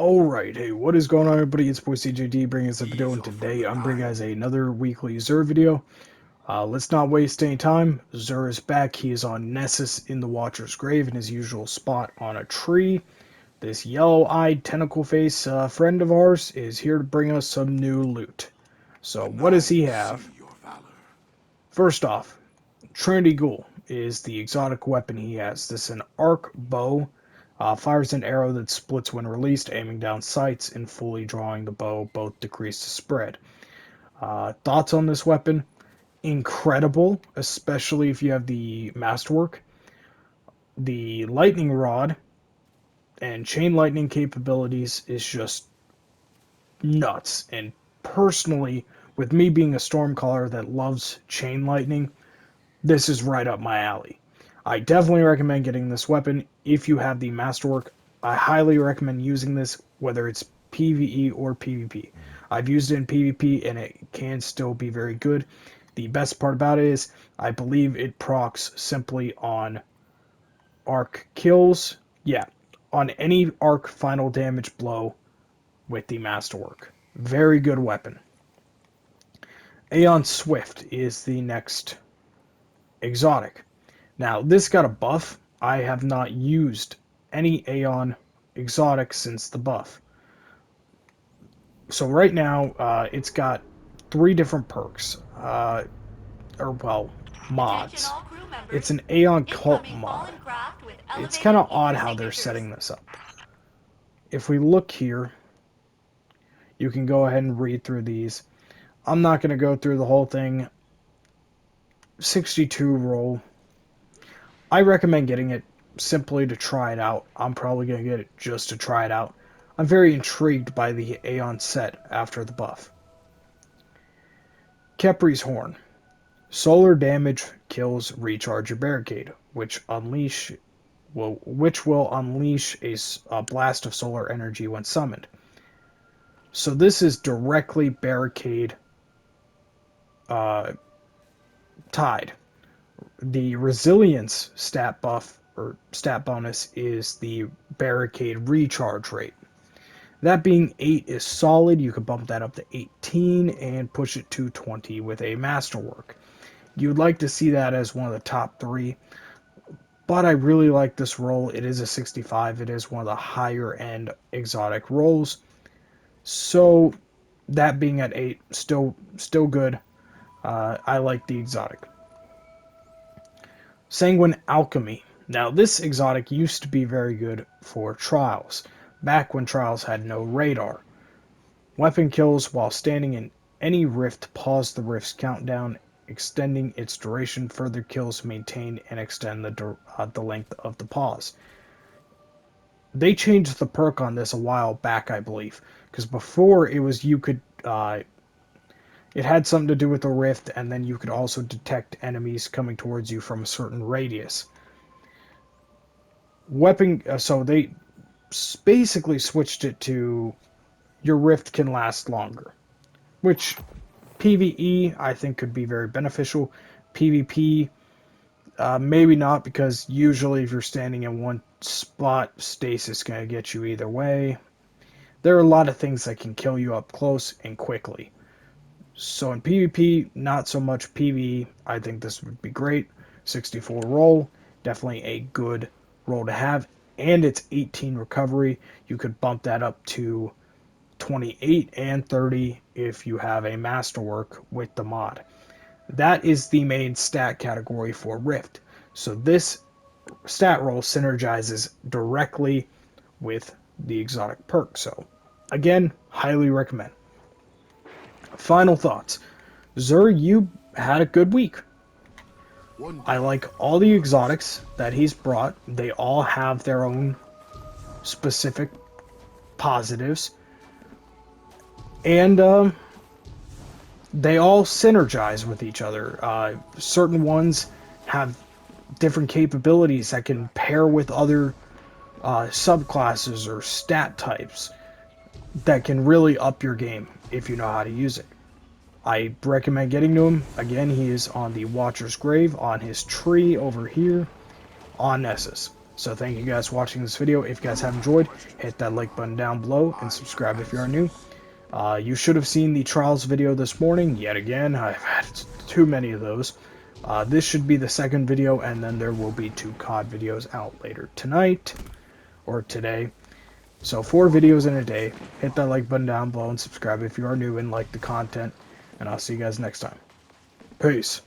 Alright, hey, what is going on everybody? It's boy CJD bringing us a video, and today I'm bringing guys another weekly Xur video. Let's not waste any time. Xur is back. He is on Nessus in the Watcher's Grave in his usual spot on a tree. This yellow-eyed tentacle face friend of ours is here to bring us some new loot. So what does he have? First off, Trinity Ghoul is the exotic weapon he has. This is an arc bow. Fires an arrow that splits when released, aiming down sights and fully drawing the bow. Both decrease the spread. Thoughts on this weapon? Incredible, especially if you have the masterwork. The lightning rod and chain lightning capabilities is just nuts. And personally, with me being a stormcaller that loves chain lightning, this is right up my alley. I definitely recommend getting this weapon if you have the masterwork. I highly recommend using this, whether it's PvE or PvP. I've used it in PvP and it can still be very good. The best part about it is I believe it procs simply on arc kills. Yeah, on any arc final damage blow with the masterwork. Very good weapon. Aeon Swift is the next exotic. Now, this got a buff. I have not used any Aeon exotic since the buff. So right now, it's got 3 different perks. Mods. It's an Aeon cult mod. It's kind of odd how they're setting this up. If we look here, you can go ahead and read through these. I'm not going to go through the whole thing. 62 roll. I recommend getting it simply to try it out. I'm probably going to get it just to try it out. I'm very intrigued by the Aeon set after the buff. Kepri's Horn. Solar damage kills recharge your barricade, which will unleash a blast of solar energy when summoned. So this is directly barricade tied. The resilience stat buff or stat bonus is the barricade recharge rate. That being 8 is solid. You could bump that up to 18 and push it to 20 with a masterwork. You'd like to see that as one of the top 3, but I really like this roll. It is a 65. It is one of the higher end exotic rolls. So that being at 8, still good. I like the exotic. Sanguine Alchemy. Now, this exotic used to be very good for Trials, back when Trials had no radar. Weapon kills while standing in any rift pause the rift's countdown, extending its duration. Further kills maintain and extend the length of the pause. They changed the perk on this a while back, I believe, because before it was you could... it had something to do with the rift, and then you could also detect enemies coming towards you from a certain radius. So they basically switched it to your rift can last longer, which PvE I think could be very beneficial. PvP, maybe not, because usually if you're standing in one spot, stasis is going to get you either way. There are a lot of things that can kill you up close and quickly. So in PvP, not so much. PvE, I think this would be great. 64 roll, definitely a good roll to have. And it's 18 recovery. You could bump that up to 28 and 30 if you have a masterwork with the mod. That is the main stat category for Rift. So this stat roll synergizes directly with the exotic perk. So again, highly recommend. Final thoughts. Xur, you had a good week. I like all the exotics that he's brought. They all have their own specific positives. And they all synergize with each other. Certain ones have different capabilities that can pair with other subclasses or stat types that can really up your game if you know how to use it. I recommend getting to him. Again, he is on the Watcher's Grave, on his tree over here, on Nessus. So thank you guys for watching this video. If you guys have enjoyed, hit that like button down below and subscribe if you are new. You should have seen the Trials video this morning. Yet again, I've had too many of those. This should be the second video, and then there will be 2 COD videos out later tonight or today. So 4 videos in a day. Hit that like button down below and subscribe if you are new and like the content. And I'll see you guys next time. Peace.